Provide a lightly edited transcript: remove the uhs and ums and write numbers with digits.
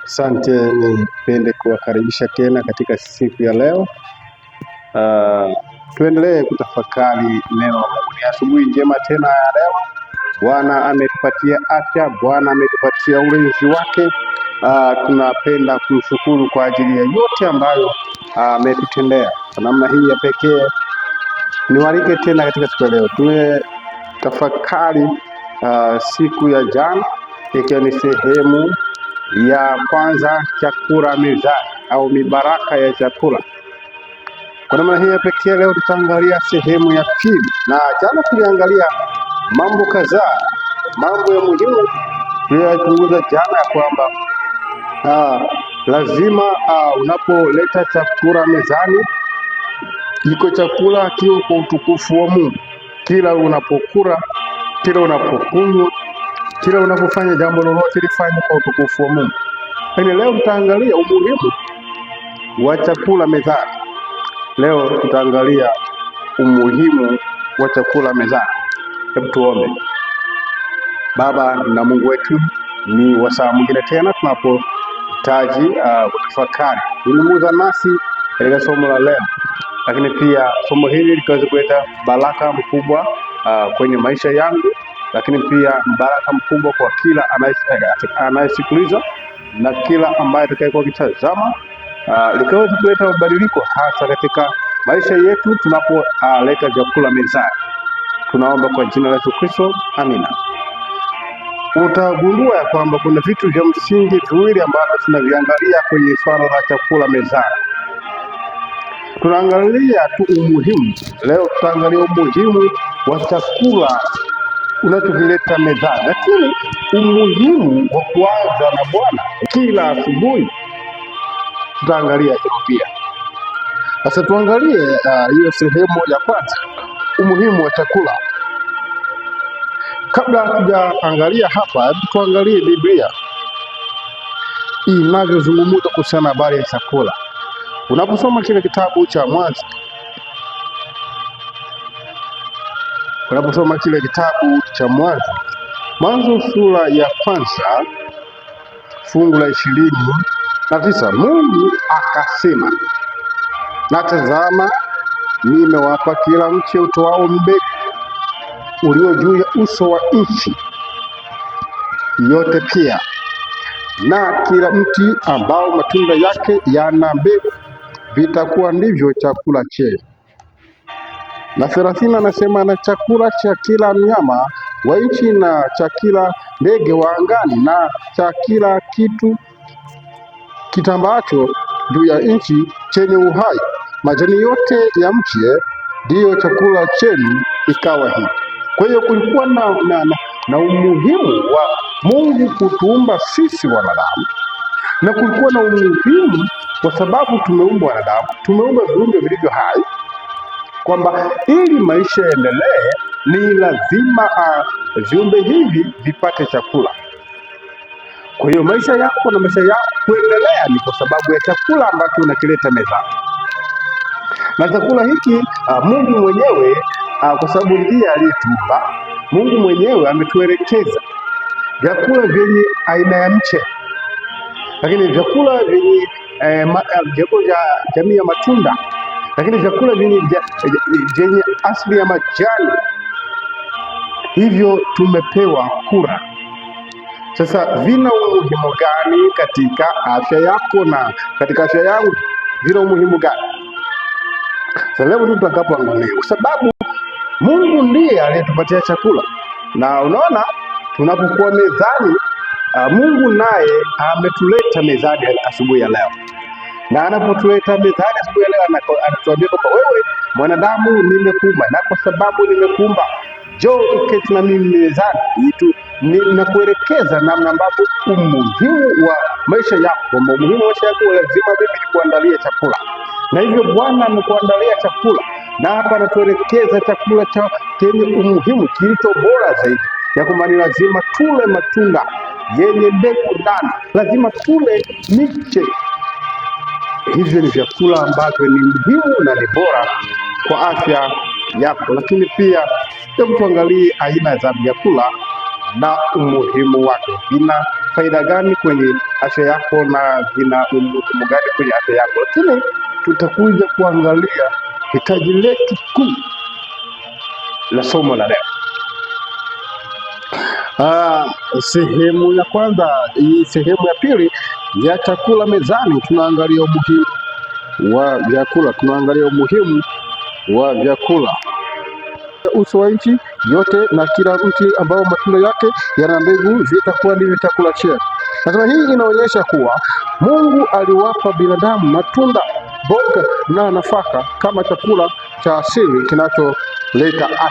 Asante, nipende kuwakaribisha tena katika siku ya leo. Tuendelee kutafakari neno la Mungu. Ni asubuhi njema tena ya leo. Bwana ametupatia afya, Bwana ametupatia ulinzi wake. Tunapenda kumshukuru kwa ajili ya yote ambayo ametutendea. Kwa namna hii ya pekee niwalike tena katika siku ya leo. Tumetafakari siku ya jana, ikiwa ni sehemu ya kwanza, chakula mezani au mibaraka ya chakula. Kwa namna hii ya pekee leo tutaangalia sehemu ya pili, na jana tuliangalia mambo kadhaa, mambo ya muhimu tuliyochunguza jana, ya kwamba lazima unapoleta chakula mezani, iko chakula kiwe kwa utukufu wa Mungu. Kila unapokula, kila unapokunywa, kila unapofanya jambo lolote lifanye kwa utukufu wa Mungu. Lakini leo tutaangalia umuhimu wa chakula mezani. Leo tutaangalia umuhimu wa chakula mezani. Hebu tuombe. Baba na Mungu wetu, ni wasaa mwingine tena tunapohitaji kutafakari. Zungumza nasi katika somo la leo, lakini pia somo hili likaweza kuleta baraka mkubwa kwenye maisha yangu, lakini pia baraka mkubwa kwa kila anayesikiliza na kila ambaye atakayekuwa kitazama, likaweza kuleta mabadiliko hasa katika maisha yetu tunapoleta chakula mezani. Tunaomba kwa jina la Yesu Kristo, amina. Utagundua ya kwamba kuna vitu vya msingi viwili ambavyo tunaviangalia kwenye swala la chakula mezani. Tunaangalia tu umuhimu. Leo tutaangalia umuhimu wa chakula unachokileta mezani, lakini umuhimu wa kuanza na Bwana kila asubuhi tutaangalia hiyo pia. Sasa tuangalie hiyo sehemu ya kwanza, umuhimu wa chakula. Kabla hatujaangalia hapa, hebu tuangalie Biblia inavyozungumza kuhusiana habari ya chakula. Unaposoma kile kitabu cha Mwanzo, Mwanzo sura ya kwanza fungu la 29, Mungu akasema, na tazama, nimewapa kila mche utoao mbegu ulio juu ya uso wa nchi yote, pia na kila mti ambao matunda yake yana mbegu, vitakuwa ndivyo chakula chenu. Na 30 anasema, na chakula cha kila mnyama wa nchi na cha kila ndege wa angani na cha kila kitu kitambaacho juu ya nchi chenye uhai, majani yote ya mche ndiyo chakula chenu. Ikawa hivi. Kwa hiyo kulikuwa na umuhimu wa Mungu kutuumba sisi wanadamu, na kulikuwa na umuhimu kwa sababu tumeumbwa wanadamu, tumeumbwa viumbe vilivyo hai, kwamba ili maisha yaendelee ni lazima viumbe hivi vipate chakula. Kwa hiyo maisha yako na maisha yako kuendelea ni kwa sababu ya chakula ambacho unakileta mezani. Na chakula hiki Mungu mwenyewe, kwa sababu ndiye aliyetuumba, Mungu mwenyewe ametuelekeza vyakula vyenye aina ya mche, lakini vyakula vyenye vyakula vya jamii ya matunda, lakini vyakula vyenye asili ya majani. Hivyo tumepewa kula. Sasa vina umuhimu gani katika afya yako na katika afya yangu? Vina umuhimu gani? Sasa leo ndio tutakapoangalia, kwa sababu Mungu ndiye aliyetupatia chakula. Na unaona, tunapokuwa mezani, Mungu naye ametuleta mezani asubuhi ya leo. Na anapotuleta mezani asubuhi ya leo, anatuambia kwamba wewe mwanadamu, nimekuumba, na kwa sababu nimekuumba, njoo uketi na mimi mezani. Ninakuelekeza namna ambavyo umuhimu wa maisha yako, kwamba umuhimu wa maisha yako lazima mimi nikuandalie chakula. Na hivyo Bwana amekuandalia chakula, na hapa anatuelekeza chakula chenye umuhimu, kilicho bora zaidi, ya kwamba ni lazima tule matunda yenye mbegu ndani, lazima tule miche. Hivyo ni vyakula ambavyo ni muhimu na ni bora kwa afya yako. Lakini pia hebu tuangalie aina za vyakula na umuhimu wake. Vina faida gani kwenye afya yako na vina umuhimu gani kwenye afya yako, lakini tutakuja kuangalia hitaji letu kuu la somo la leo. Sehemu ya kwanza, hii sehemu ya pili ya chakula mezani, tunaangalia umuhimu wa vyakula. Uso wa nchi yote na kila mti ambao matunda yake yana mbegu vitakuwa ndivyo chakula chetu. Nasema hii inaonyesha kuwa Mungu aliwapa binadamu matunda, mboga na nafaka kama chakula cha asili kinacholeta afya.